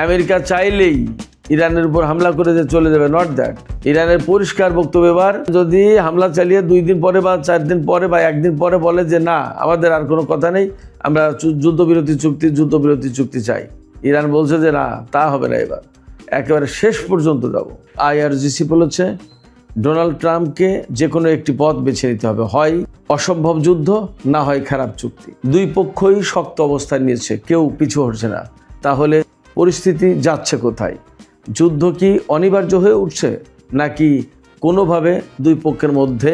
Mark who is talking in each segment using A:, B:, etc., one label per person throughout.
A: America চাইলেই ইরানের উপর হামলা করে যে চলে যাবে, নট দ্যাট। ইরানের পরিষ্কার বক্তব্য, এবার যদি হামলা চালিয়ে 2 দিন পরে বা 4 দিন পরে বা 1 দিন পরে বলে যে না, আমাদের আর কোনো কথা নেই, আমরা যুদ্ধবিরতি চুক্তি চাই, ইরান বলছে যে না, তা হবে না, এবার একেবারে শেষ পর্যন্ত যাব। IRGC বলেছে ডোনাল্ড ট্রাম্পকে যে কোনো একটি পথ বেছে নিতে হবে, হয় অসম্ভব যুদ্ধ, না হয় খারাপ চুক্তি। 2 পক্ষই শক্ত অবস্থান নিয়েছে, কেউ পিছু হটছে না। তাহলে পরিস্থিতি যাচ্ছে কোথায়? যুদ্ধ কি অনিবার্য হয়ে উঠছে, নাকি কোনোভাবে 2 পক্ষের মধ্যে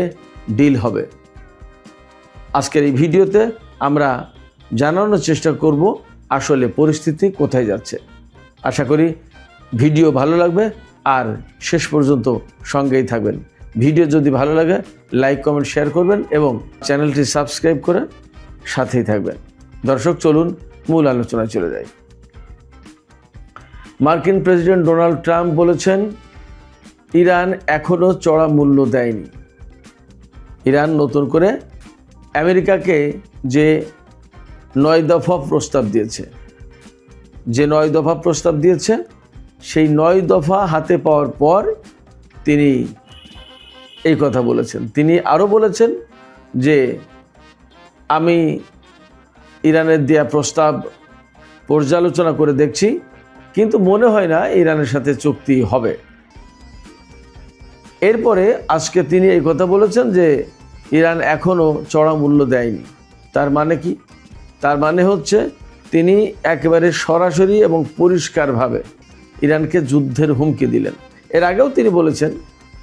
A: ডিল হবে? আজকের এই ভিডিওতে আমরা জানানোর চেষ্টা করব আসলে পরিস্থিতি কোথায় যাচ্ছে। আশা করি ভিডিও ভালো লাগবে আর শেষ পর্যন্ত সঙ্গেই থাকবেন। ভিডিও যদি ভালো লাগে লাইক, কমেন্ট, শেয়ার করবেন এবং চ্যানেলটি সাবস্ক্রাইব করে সাথেই থাকবেন। দর্শক, চলুন মূল আলোচনায় চলে যাই। মার্কিন প্রেসিডেন্ট ডোনাল্ড ট্রাম্প বলেছেন ইরান এখনও চড়া মূল্য দেয়নি। ইরান নতুন করে আমেরিকাকে যে 9 দফা প্রস্তাব দিয়েছে, সেই 9 দফা হাতে পাওয়ার পর তিনি এই কথা বলেছেন। তিনি আরও বলেছেন যে আমি ইরানের দেয়া প্রস্তাব পর্যালোচনা করে দেখছি, কিন্তু মনে হয় না ইরানের সাথে চুক্তি হবে। এরপরে আজকে তিনি এই কথা বলেছেন যে ইরান এখনও চড়া মূল্য দেয়নি। তার মানে কি? তার মানে হচ্ছে তিনি একেবারে সরাসরি এবং পরিষ্কারভাবে ইরানকে যুদ্ধের হুমকি দিলেন। এর আগেও তিনি বলেছেন,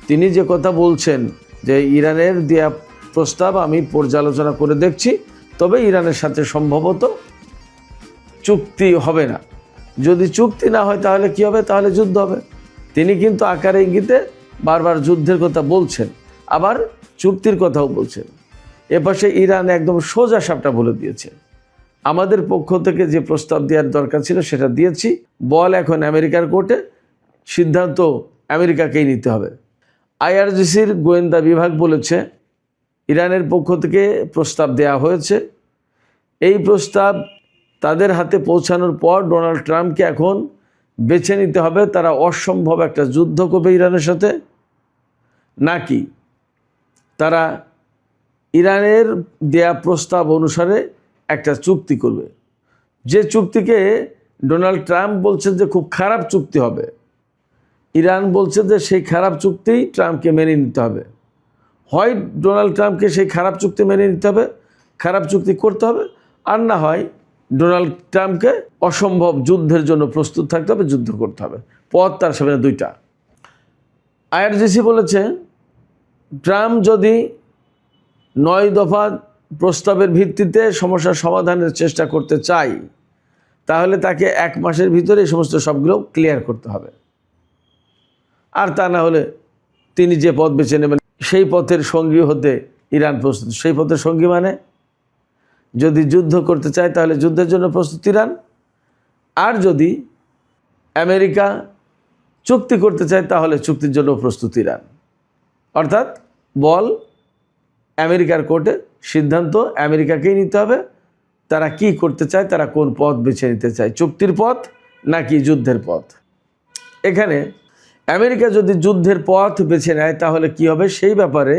A: তিনি যে কথা বলছেন যে ইরানের দেয়া প্রস্তাব আমি পর্যালোচনা করে দেখছি, তবে ইরানের সাথে সম্ভবত চুক্তি হবে না। যদি চুক্তি না হয় তাহলে কি হবে? তাহলে যুদ্ধ হবে। তিনি কিন্তু আকারে ইঙ্গিতে বারবার যুদ্ধের কথা বলছেন, আবার চুক্তির কথাও বলছেন। এপাশে ইরান একদম সোজা সাপটা বলে দিয়েছে, আমাদের পক্ষ থেকে যে প্রস্তাব দেওয়ার দরকার ছিল সেটা দিয়েছি, বল এখন আমেরিকার কোর্টে, সিদ্ধান্ত আমেরিকাকেই নিতে হবে। IRGCর গোয়েন্দা বিভাগ বলেছে ইরানের পক্ষ থেকে প্রস্তাব দেয়া হয়েছে। এই প্রস্তাব তাদের হাতে পৌঁছানোর পর ডোনাল্ড ট্রাম্পকে এখন বেছে নিতে হবে তারা অসম্ভব একটা যুদ্ধ করবে ইরানের সাথে, নাকি তারা ইরানের দেয়া প্রস্তাব অনুসারে একটা চুক্তি করবে, যে চুক্তিকে ডোনাল্ড ট্রাম্প বলছেন যে খুব খারাপ চুক্তি হবে। ইরান বলছে যে সেই খারাপ চুক্তি ট্রাম্পকে মেনে নিতে হবে। হয় ডোনাল্ড ট্রাম্পকে সেই খারাপ চুক্তি মেনে নিতে হবে, খারাপ চুক্তি করতে হবে, আর না হয় ডোনাল্ড ট্রাম্পকে অসম্ভব যুদ্ধের জন্য প্রস্তুত থাকতে হবে, যুদ্ধ করতে হবে। পথ তার সামনে 2টা। IRGC বলেছে ট্রাম্প যদি 9 দফা প্রস্তাবের ভিত্তিতে সমস্যার সমাধানের চেষ্টা করতে চায়, তাহলে তাকে 1 মাসের ভিতরে এই সমস্ত সবগুলো ক্লিয়ার করতে হবে। আর তা না হলে তিনি যে পথ বেছে নেবেন সেই পথের সঙ্গী হতে ইরান প্রস্তুত। সেই পথের সঙ্গী মানে যদি যুদ্ধ করতে চায় তাহলে যুদ্ধের জন্য প্রস্তুত ইরান, আর যদি আমেরিকা চুক্তি করতে চায় তাহলে চুক্তির জন্য প্রস্তুত ইরান। অর্থাৎ বল আমেরিকার কোর্টে, সিদ্ধান্ত আমেরিকাকেই নিতে হবে তারা কি করতে চায়, তারা কোন পথ বেছে নিতে চায়, চুক্তির পথ নাকি যুদ্ধের পথ। এখানে আমেরিকা যদি যুদ্ধের পথ বেছে নেয় তাহলে কি হবে সেই ব্যাপারে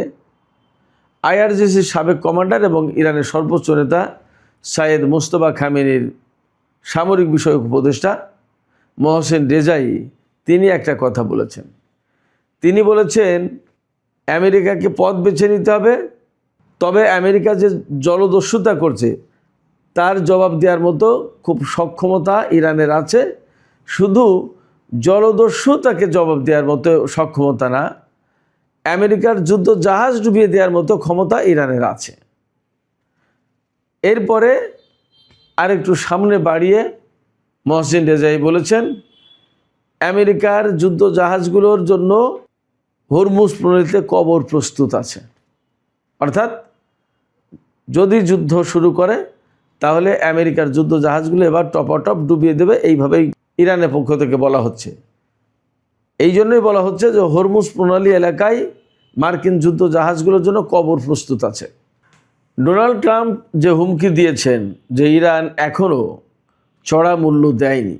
A: IRGCর সাবেক কমান্ডার এবং ইরানের সর্বোচ্চ নেতা সাইয়েদ মুজতবা খামেনির সামরিক বিষয়ক উপদেষ্টা মোহসেন রেজাই তিনি একটা কথা বলেছেন। তিনি বলেছেন আমেরিকাকে পথ বেছে নিতে হবে, তবে আমেরিকা যে জলদস্যুতা করছে তার জবাব দেওয়ার মতো খুব সক্ষমতা ইরানের আছে। শুধু জলদস্যুতাকে জবাব দেওয়ার মতো সক্ষমতা না, আমেরিকার যুদ্ধ জাহাজ ডুবিয়ে দেওয়ার মতো ক্ষমতা ইরানের আছে। এরপরে আরেকটু সামনে বাড়িয়ে মোহসেন রেজাই বলেছেন আমেরিকার যুদ্ধ জাহাজগুলোর জন্য হরমুজ প্রণালীতে কবর প্রস্তুত আছে। অর্থাৎ যদি যুদ্ধ শুরু করে তাহলে আমেরিকার যুদ্ধ জাহাজগুলো এবার টপাটপ ডুবিয়ে দেবে, এইভাবেই ইরানের পক্ষ থেকে বলা হচ্ছে। এই জন্যই বলা হচ্ছে যে হরমুজ প্রণালী এলাকায় মার্কিন যুদ্ধ জাহাজগুলোর জন্য কবর প্রস্তুত আছে। ডোনাল্ড ট্রাম্প যে হুমকি দিয়েছেন যে ইরান এখনও চড়া মূল্য দেয়নি,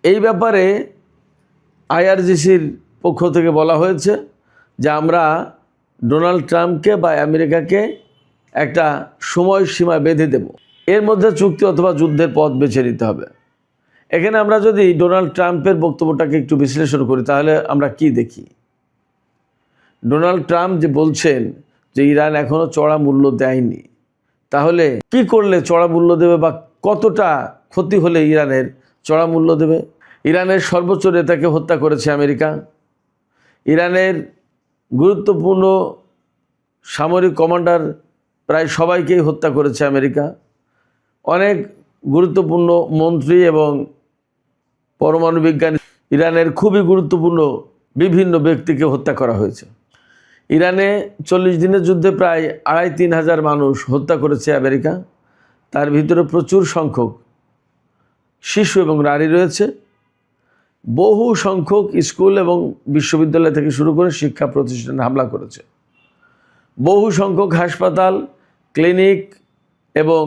A: এই ব্যাপারে আইআরজিসির পক্ষ থেকে বলা হয়েছে যে আমরা ডোনাল্ড ট্রাম্পকে বা আমেরিকাকে একটা সময়সীমা বেঁধে দেব, এর মধ্যে চুক্তি অথবা যুদ্ধের পথ বেছে নিতে হবে। এখানে আমরা যদি ডোনাল্ড ট্রাম্পের বক্তব্যটাকে একটু বিশ্লেষণ করি তাহলে আমরা কি দেখি? ডোনাল্ড ট্রাম্প যে বলছেন যে ইরান এখনও চড়া মূল্য দেয়নি, তাহলে কি করলে চড়া মূল্য দেবে বা কতটা ক্ষতি হলে ইরানের চড়া মূল্য দেবে? ইরানের সর্বোচ্চ নেতাকে হত্যা করেছে আমেরিকা। ইরানের গুরুত্বপূর্ণ সামরিক কমান্ডার প্রায় সবাইকেই হত্যা করেছে আমেরিকা। অনেক গুরুত্বপূর্ণ মন্ত্রী এবং পরমাণু বিজ্ঞানী, ইরানের খুবই গুরুত্বপূর্ণ বিভিন্ন ব্যক্তিকে হত্যা করা হয়েছে। ইরানে 40 দিনের যুদ্ধে প্রায় 2,5-3 হাজার মানুষ হত্যা করেছে আমেরিকা। তার ভিতরে প্রচুর সংখ্যক শিশু এবং নারী রয়েছে। বহু সংখ্যক স্কুল এবং বিশ্ববিদ্যালয় থেকে শুরু করে শিক্ষা প্রতিষ্ঠানে হামলা করেছে। বহু সংখ্যক হাসপাতাল, ক্লিনিক এবং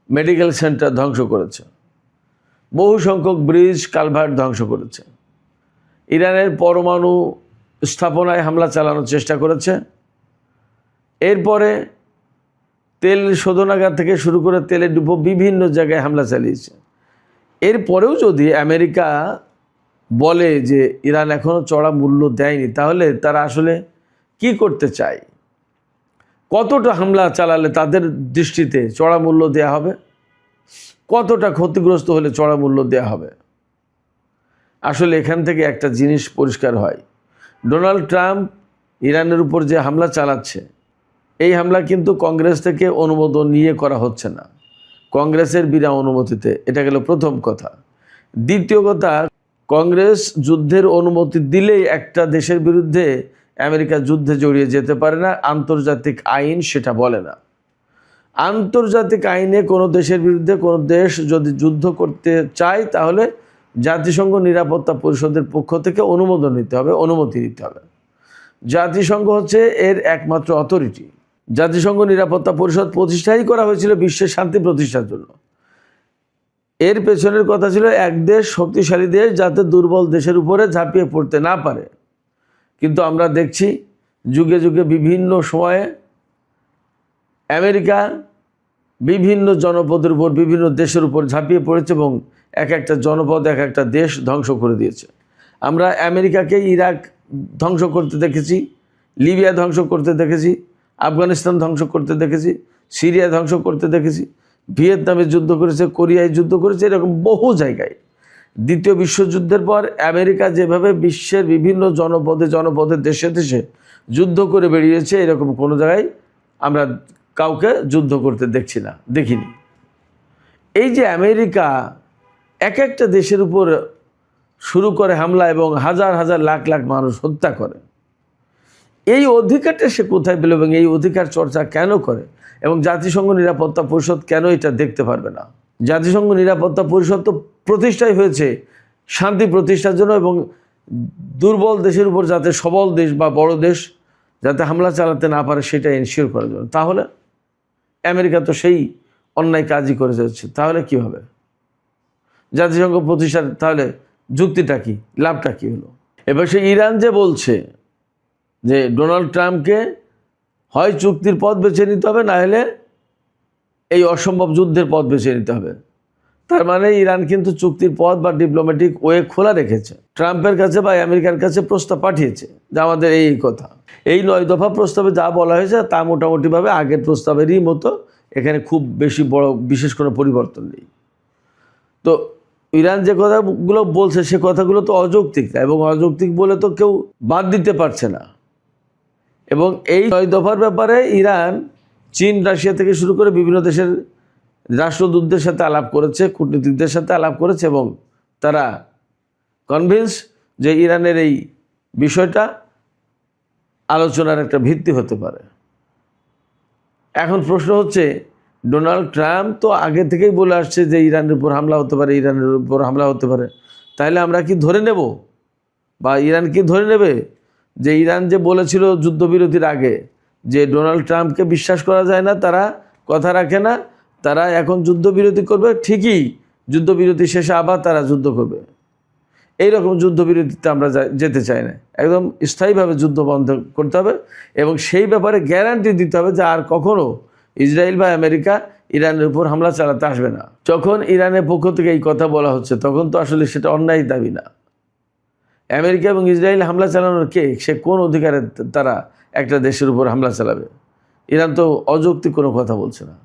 A: মেডিকেল সেন্টার ধ্বংস করেছে। বহু সংখ্যক ব্রিজ, কালভার্ট ধ্বংস করেছে। ইরানের পরমাণু স্থাপনায় হামলা চালানোর চেষ্টা করেছে। এরপরে তেল শোধনাগার থেকে শুরু করে তেলের ডিপো বিভিন্ন জায়গায় হামলা চালিয়েছে। এরপরেও যদি আমেরিকা বলে যে ইরান এখনও চড়া মূল্য দেয়নি, তাহলে তারা আসলে কি করতে চায়? কতটা হামলা চালালে তাদের দৃষ্টিতে চড়া মূল্য দেয়া হবে? কতটা ক্ষতিগ্রস্ত হলে চড়া মূল্য দেয়া হবে? আসলে এখান থেকে একটা জিনিস পরিষ্কার হয়, ডোনাল্ড ট্রাম্প ইরানের উপর যে হামলা চালাচ্ছে, এই হামলা কিন্তু কংগ্রেস থেকে অনুমোদন নিয়ে করা হচ্ছে না, কংগ্রেসের বিনা অনুমতিতে। এটা গেল প্রথম কথা। দ্বিতীয় কথা, কংগ্রেস যুদ্ধের অনুমতি দিলেই একটা দেশের বিরুদ্ধে আমেরিকা যুদ্ধে জড়িয়ে যেতে পারে না, আন্তর্জাতিক আইন সেটা বলে না। আন্তর্জাতিক আইনে কোনো দেশের বিরুদ্ধে কোনো দেশ যদি যুদ্ধ করতে চায় তাহলে জাতিসংঘ নিরাপত্তা পরিষদের পক্ষ থেকে অনুমোদন নিতে হবে, অনুমতি নিতে হবে। জাতিসংঘ হচ্ছে এর একমাত্র অথরিটি। জাতিসংঘ নিরাপত্তা পরিষদ প্রতিষ্ঠাই করা হয়েছিল বিশ্বের শান্তি প্রতিষ্ঠার জন্য। এর পেছনের কথা ছিল এক দেশ, শক্তিশালী দেশ, যাতে দুর্বল দেশের উপরে ঝাঁপিয়ে পড়তে না পারে। কিন্তু আমরা দেখছি যুগে যুগে বিভিন্ন সময়ে আমেরিকা বিভিন্ন জনপদের উপর, বিভিন্ন দেশের উপর ঝাঁপিয়ে পড়েছে এবং এক একটা জনপদ, এক একটা দেশ ধ্বংস করে দিয়েছে। আমরা আমেরিকাকে ইরাক ধ্বংস করতে দেখেছি, লিবিয়া ধ্বংস করতে দেখেছি, আফগানিস্তান ধ্বংস করতে দেখেছি, সিরিয়া ধ্বংস করতে দেখেছি, ভিয়েতনামে যুদ্ধ করেছে, কোরিয়ায় যুদ্ধ করেছে, এরকম বহু জায়গায়। দ্বিতীয় বিশ্বযুদ্ধের পর আমেরিকা যেভাবে বিশ্বের বিভিন্ন জনপদে জনপদে দেশে দেশে যুদ্ধ করে বেরিয়েছে, এরকম কোনো জায়গায় আমরা কাউকে যুদ্ধ করতে দেখিনি। এই যে আমেরিকা এক একটা দেশের উপর শুরু করে হামলা এবং হাজার হাজার লাখ লাখ মানুষ হত্যা করে, এই অধিকারটা সে কোথায় পেল এবং এই অধিকার চর্চা কেন করে এবং জাতিসংঘ নিরাপত্তা পরিষদ কেন এটা দেখতে পারবে না? জাতিসংঘ নিরাপত্তা পরিষদ তো প্রতিষ্ঠাই হয়েছে শান্তি প্রতিষ্ঠার জন্য এবং দুর্বল দেশের উপর যাতে সবল দেশ বা বড় দেশ যাতে হামলা চালাতে না পারে সেটা এনশিওর করার জন্য। তাহলে আমেরিকা তো সেই অন্যায় কাজই করে যাচ্ছে। তাহলে কি হবে? জাতিসংঘ প্রতিষ্ঠার তাহলে যুক্তিটা কি, লাভটা কি হলো? এবার সে ইরান যে বলছে যে ডোনাল্ড ট্রাম্পকে হয় চুক্তির পথ বেছে নিতে হবে, না হলে এই অসম্ভব যুদ্ধের পথ বেছে নিতে হবে। তার মানে ইরান কিন্তু চুক্তির পথ বা ডিপ্লোম্যাটিক ওয়ে খোলা রেখেছে, ট্রাম্পের কাছে বা আমেরিকার কাছে প্রস্তাব পাঠিয়েছে যে আমাদের এই কথা। এই 9 দফা প্রস্তাবে যা বলা হয়েছে তা মোটামুটিভাবে আগের প্রস্তাবেরই মতো, এখানে খুব বেশি বড় বিশেষ কোনো পরিবর্তন নেই। তো ইরান যে কথাগুলো বলছে সে কথাগুলো তো অযৌক্তিক, এবং অযৌক্তিক বলে তো কেউ বাদ দিতে পারছে না। এবং এই 9 দফার ব্যাপারে ইরান চীন, রাশিয়া থেকে শুরু করে বিভিন্ন দেশের রাষ্ট্রদূতদের সাথে আলাপ করেছে, কূটনীতিকদের সাথে আলাপ করেছে এবং তারা কনভিন্স যে ইরানের এই বিষয়টা আলোচনার একটা ভিত্তি হতে পারে। এখন প্রশ্ন হচ্ছে, ডোনাল্ড ট্রাম্প তো আগে থেকেই বলে আসছে যে ইরানের উপর হামলা হতে পারে, ইরানের উপর হামলা হতে পারে। তাহলে আমরা কি ধরে নেব বা ইরান কি ধরে নেবে যে ইরান যে বলেছিল যুদ্ধবিরতির আগে যে ডোনাল্ড ট্রাম্পকে বিশ্বাস করা যায় না, তারা কথা রাখে না, তারা এখন যুদ্ধবিরতি করবে, ঠিকই যুদ্ধবিরতি শেষে আবার তারা যুদ্ধ করবে? এইরকম যুদ্ধবিরতিতে আমরা যেতে চাই না। একদম স্থায়ীভাবে যুদ্ধ বন্ধ করতে হবে এবং সেই ব্যাপারে গ্যারান্টি দিতে হবে যে আর কখনো ইসরায়েল বা আমেরিকা ইরানের উপর হামলা চালাতে আসবে না। যখন ইরানের পক্ষ থেকে এই কথা বলা হচ্ছে তখন তো আসলে সেটা অন্যায় দাবি না। আমেরিকা এবং ইসরায়েল হামলা চালানোর কে? সে কোন অধিকারে তারা একটা দেশের উপর হামলা চালাবে? ইরান তো অযৌক্তিক কোনো কথা বলছে না।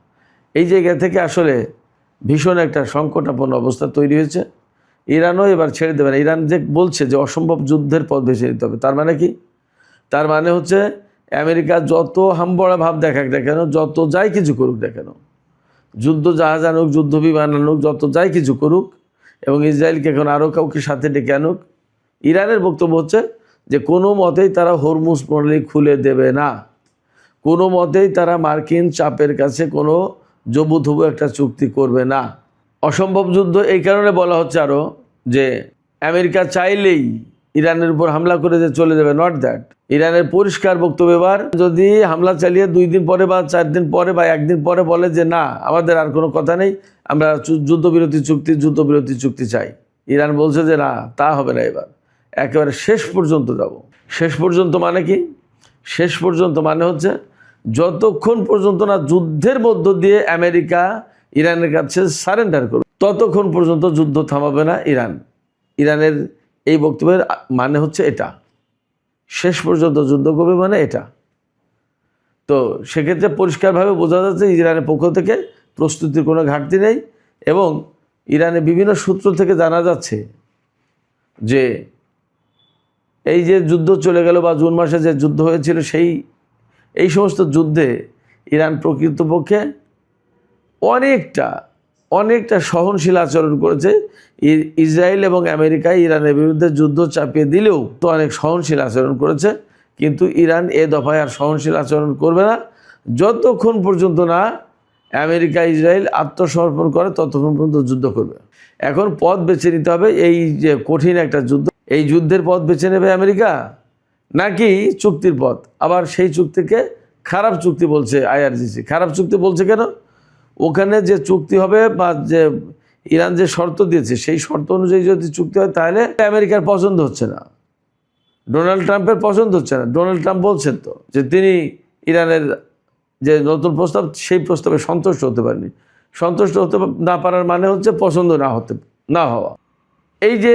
A: এই জায়গা থেকে আসলে ভীষণ একটা সংকটাপন্ন অবস্থা তৈরি হয়েছে। ইরানও এবার ছেড়ে দেবে না। ইরান যে বলছে যে অসম্ভব যুদ্ধের পথ বেছে নিতে হবে, তার মানে কি? তার মানে হচ্ছে আমেরিকা যত হামবড়া ভাব দেখাক না কেন, যত যাই কিছু করুক না কেন, যুদ্ধ জাহাজ আনুক, যুদ্ধ বিমান আনুক, যত যাই কিছু করুক, এবং ইসরায়েলকে এখন আরও কাউকে সাথে ডেকে আনুক, ইরানের বক্তব্য হচ্ছে যে কোনো মতেই তারা হরমুজ প্রণালী খুলে দেবে না। কোনো মতেই তারা মার্কিন চাপের কাছে কোনো জবুথবু একটা চুক্তি করবে না। অসম্ভব যুদ্ধ এই কারণে বলা হচ্ছে আরও যে আমেরিকা চাইলেই ইরানের উপর হামলা করে যে চলে যাবে, নট দ্যাট। ইরানের পরিষ্কার বক্তব্য এবার যদি হামলা চালিয়ে 2 দিন পরে বা 4 দিন পরে বা 1 দিন পরে বলে যে না, আমাদের আর কোনো কথা নেই, আমরা যুদ্ধবিরতি চুক্তি চাই, ইরান বলছে যে না, তা হবে না। এবার একেবারে শেষ পর্যন্ত যাব। শেষ পর্যন্ত মানে কি? শেষ পর্যন্ত মানে হচ্ছে যতক্ষণ পর্যন্ত না যুদ্ধের মধ্য দিয়ে আমেরিকা ইরানের কাছে সারেন্ডার করবে ততক্ষণ পর্যন্ত যুদ্ধ থামাবে না ইরান। ইরানের এই বক্তব্যের মানে হচ্ছে এটা, শেষ পর্যন্ত যুদ্ধ করবে মানে এটা। তো সেক্ষেত্রে পরিষ্কারভাবে বোঝা যাচ্ছে ইরানের পক্ষ থেকে প্রস্তুতির কোনো ঘাটতি নেই। এবং ইরানের বিভিন্ন সূত্র থেকে জানা যাচ্ছে যে এই যে যুদ্ধ চলে গেল বা জুন মাসে যে যুদ্ধ হয়েছিল, এই সমস্ত যুদ্ধে ইরান প্রকৃতপক্ষে অনেকটা সহনশীল আচরণ করেছে। ইসরায়েল এবং আমেরিকা ইরানের বিরুদ্ধে যুদ্ধ চাপিয়ে দিলেও তো অনেক সহনশীল আচরণ করেছে, কিন্তু ইরান এ দফায় আর সহনশীল আচরণ করবে না যতক্ষণ পর্যন্ত না আমেরিকা ইসরায়েল আত্মসমর্পণ করে, ততক্ষণ পর্যন্ত যুদ্ধ করবে। এখন পথ বেছে নিতে হবে, এই যে কঠিন একটা যুদ্ধ, এই যুদ্ধের পথ বেছে নেবে আমেরিকা নাকি চুক্তির পথ? আবার সেই চুক্তিকে খারাপ চুক্তি বলছে আইআরজিসি। খারাপ চুক্তি বলছে কেন? ওখানে যে চুক্তি হবে বা যে ইরান যে শর্ত দিয়েছে সেই শর্ত অনুযায়ী যদি চুক্তি হয় তাহলে আমেরিকার পছন্দ হচ্ছে না, ডোনাল্ড ট্রাম্পের পছন্দ হচ্ছে না। ডোনাল্ড ট্রাম্প বলছেন তো যে তিনি ইরানের যে নতুন প্রস্তাব সেই প্রস্তাবে সন্তুষ্ট হতে পারেনি। সন্তুষ্ট হতে না পারার মানে হচ্ছে পছন্দ না হওয়া। এই যে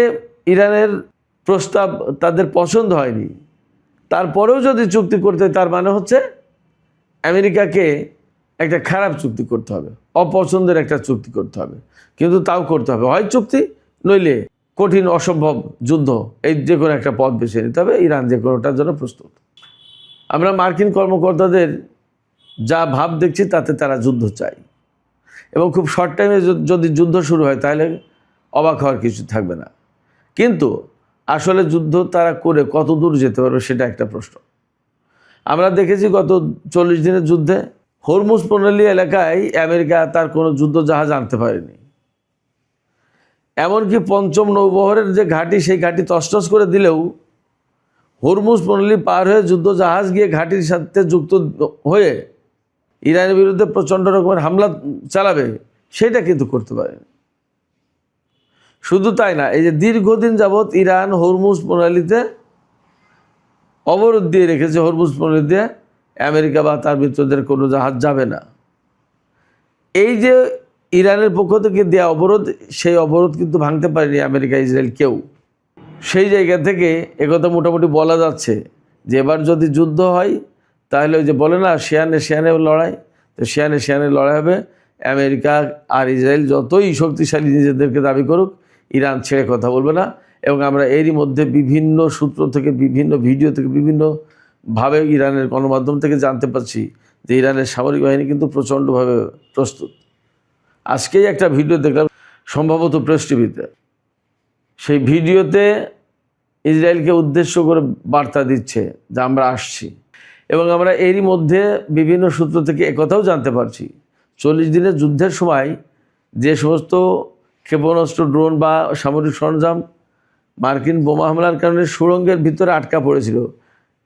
A: ইরানের প্রস্তাব তাদের পছন্দ হয়নি, তারপরেও যদি চুক্তি করতে হয় তার মানে হচ্ছে আমেরিকাকে একটা খারাপ চুক্তি করতে হবে, অপছন্দের একটা চুক্তি করতে হবে, কিন্তু তাও করতে হবে। হয় চুক্তি, নইলে কঠিন অসম্ভব যুদ্ধ, এই যে কোনো একটা পথ বেছে নিতে হবে। ইরান যে কোনোটার জন্য প্রস্তুত। আমরা মার্কিন কর্মকর্তাদের যা ভাব দেখছি তাতে তারা যুদ্ধ চাই, এবং খুব শর্ট টাইমে যদি যুদ্ধ শুরু হয় তাহলে অবাক হওয়ার কিছু থাকবে না। কিন্তু আসলে যুদ্ধ তারা করে কত দূর যেতে পারবে সেটা একটা প্রশ্ন। আমরা দেখেছি গত 40 দিনের যুদ্ধে হরমুজ প্রণালী এলাকায় আমেরিকা তার কোনো যুদ্ধ জাহাজ আনতে পারেনি। এমনকি 5ম নৌবহরের যে ঘাঁটি, সেই ঘাঁটি তছনছ করে দিলেও হরমুজ প্রণালী পার হয়ে যুদ্ধ জাহাজ গিয়ে ঘাঁটির সাথে যুক্ত হয়ে ইরানের বিরুদ্ধে প্রচণ্ড রকমের হামলা চালাবে, সেটা কিন্তু করতে পারেনি। শুধু তাই না, এই যে দীর্ঘদিন যাবৎ ইরান হরমুজ প্রণালীতে অবরোধ দিয়ে রেখেছে, হরমুজ প্রণালী দিয়ে আমেরিকা বা তার মিত্রদের কোনো জাহাজ যাবে না। এই যে ইরানের পক্ষ থেকে দেওয়া অবরোধ, সেই অবরোধ কিন্তু ভাঙতে পারেনি আমেরিকা ইসরায়েল কেউ। সেই জায়গা থেকে একথা মোটামুটি বলা যাচ্ছে যে এবার যদি যুদ্ধ হয় তাহলে ওই যে বলে না শিয়ানে লড়াই, তো শিয়ানে লড়াই হবে। আমেরিকা আর ইসরায়েল যতই শক্তিশালী নিজেদেরকে দাবি করুক, ইরান ছেড়ে কথা বলবে না। এবং আমরা এরই মধ্যে বিভিন্ন সূত্র থেকে, বিভিন্ন ভিডিও থেকে, বিভিন্নভাবে ইরানের গণমাধ্যম থেকে জানতে পারছি যে ইরানের সামরিক বাহিনী কিন্তু প্রচণ্ডভাবে প্রস্তুত। আজকেই একটা ভিডিও দেখলাম, সম্ভবত প্রেস টিভিতে। সেই ভিডিওতে ইসরায়েলকে উদ্দেশ্য করে বার্তা দিচ্ছে যে আমরা আসছি। এবং আমরা এরই মধ্যে বিভিন্ন সূত্র থেকে একথাও জানতে পারছি 40 দিনের যুদ্ধের সময় যে সমস্ত ক্ষেপণাস্ত্র, ড্রোন বা সামরিক সরঞ্জাম মার্কিন বোমা হামলার কারণে সুড়ঙ্গের ভিতরে আটকা পড়েছিল,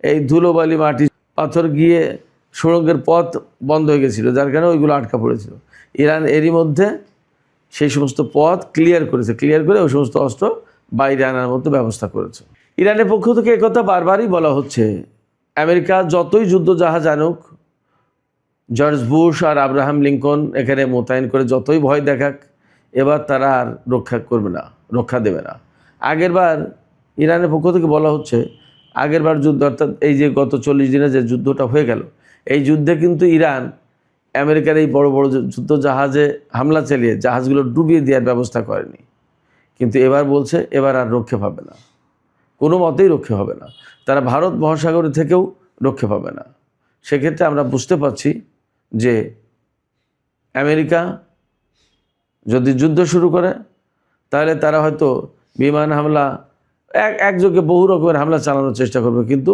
A: এই ধুলোবালি মাটি পাথর গিয়ে সুড়ঙ্গের পথ বন্ধ হয়ে গেছিলো, যার কারণে ওইগুলো আটকা পড়েছিল। ইরান এরই মধ্যে সেই সমস্ত পথ ক্লিয়ার করেছে, ক্লিয়ার করে ওই সমস্ত অস্ত্র বাইরে আনার মতো ব্যবস্থা করেছে। ইরানের পক্ষ থেকে একথা বারবারই বলা হচ্ছে, আমেরিকা যতই যুদ্ধ জাহাজ আনুক, জর্জ বুশ আর আব্রাহাম লিঙ্কন এখানে মোতায়েন করে যতই ভয় দেখাক, এবার তারা আর রক্ষা দেবে না। আগেরবার ইরানের পক্ষ থেকে বলা হচ্ছে, আগেরবার যুদ্ধ অর্থাৎ এই যে গত 40 দিনে যে যুদ্ধটা হয়ে গেল, এই যুদ্ধে কিন্তু ইরান আমেরিকার এই বড় বড় যুদ্ধ জাহাজে হামলা চালিয়ে জাহাজগুলো ডুবিয়ে দেওয়ার ব্যবস্থা করেনি। কিন্তু এবার বলছে এবার আর রক্ষে পাবে না, কোনো মতেই রক্ষে হবে না। তারা ভারত মহাসাগর থেকেও রক্ষে পাবে না। সেক্ষেত্রে আমরা বুঝতে পারছি যে আমেরিকা যদি যুদ্ধ শুরু করে তাহলে তারা হয়তো বিমান হামলা একযোগে বহু রকমের হামলা চালানোর চেষ্টা করবে, কিন্তু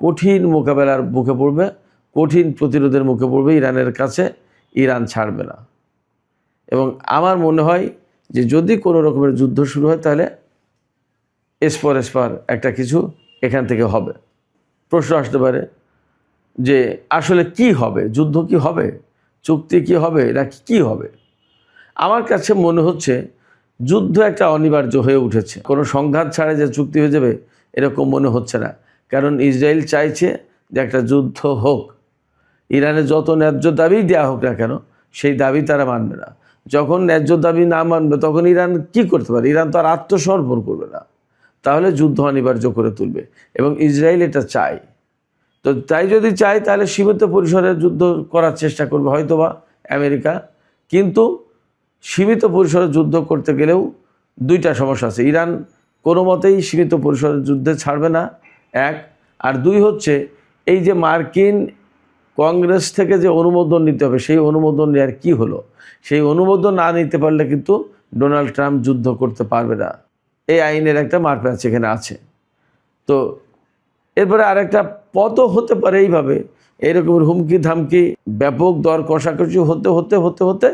A: কঠিন মোকাবেলার মুখে পড়বে, কঠিন প্রতিরোধের মুখে পড়বে ইরানের কাছে। ইরান ছাড়বে না। এবং আমার মনে হয় যে যদি কোনো রকমের যুদ্ধ শুরু হয় তাহলে এসপর একটা কিছু এখান থেকে হবে। প্রশ্ন আসতে পারে যে আসলে কি হবে, যুদ্ধ কি হবে, চুক্তি কি হবে, নাকি কি হবে? আমার কাছে মনে হচ্ছে যুদ্ধ একটা অনিবার্য হয়ে উঠেছে। কোনো সংঘাত ছাড়া যে চুক্তি হয়ে যাবে এরকম মনে হচ্ছে না। কারণ ইসরায়েল চাইছে যে একটা যুদ্ধ হোক। ইরানে যত ন্যায্য দাবি দেওয়া হোক না কেন, সেই দাবি তারা মানবে না। যখন ন্যায্য দাবি না মানবে তখন ইরান কি করতে পারে? ইরান তো আর আত্মসমর্পণ করবে না, তাহলে যুদ্ধ অনিবার্য করে তুলবে। এবং ইসরায়েল এটা চায়। তো তাই যদি চায় তাহলে সীমিত পরিসরে যুদ্ধ করার চেষ্টা করবে হয়তোবা আমেরিকা। কিন্তু সীমিত পরিসরে যুদ্ধ করতে গেলেও দুইটা সমস্যা আছে। ইরান কোনো মতেই সীমিত পরিসরের যুদ্ধে ছাড়বে না, এক। আর দুই হচ্ছে এই যে মার্কিন কংগ্রেস থেকে যে অনুমোদন নিতে হবে, সেই অনুমোদন নেওয়ার কি হলো? সেই অনুমোদন না নিতে পারলে কিন্তু ডোনাল্ড ট্রাম্প যুদ্ধ করতে পারবে না। এই আইনের একটা মারপ্যাচ এখানে আছে। তো এরপরে আরেকটা পথও হতে পারে এইভাবে, এরকমের হুমকি ধামকি ব্যাপক দর কষাকষি হতে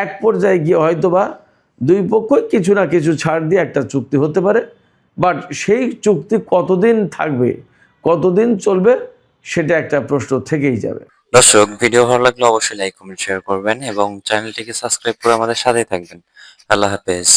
A: এক পর্যায়ে গিয়ে হয়তোবা দুই পক্ষই কিছু না কিছু ছাড় দিয়ে একটা চুক্তি হতে পারে। বাট সেই চুক্তি কতদিন থাকবে, কতদিন চলবে, সেটা একটা প্রশ্ন থেকেই যাবে।
B: দর্শক, ভিডিও ভালো লাগলে অবশ্যই লাইক কমেন্ট শেয়ার করবেন এবং চ্যানেলটিকে সাবস্ক্রাইব করে আমাদের সাথেই থাকবেন। আল্লাহ হাফেজ।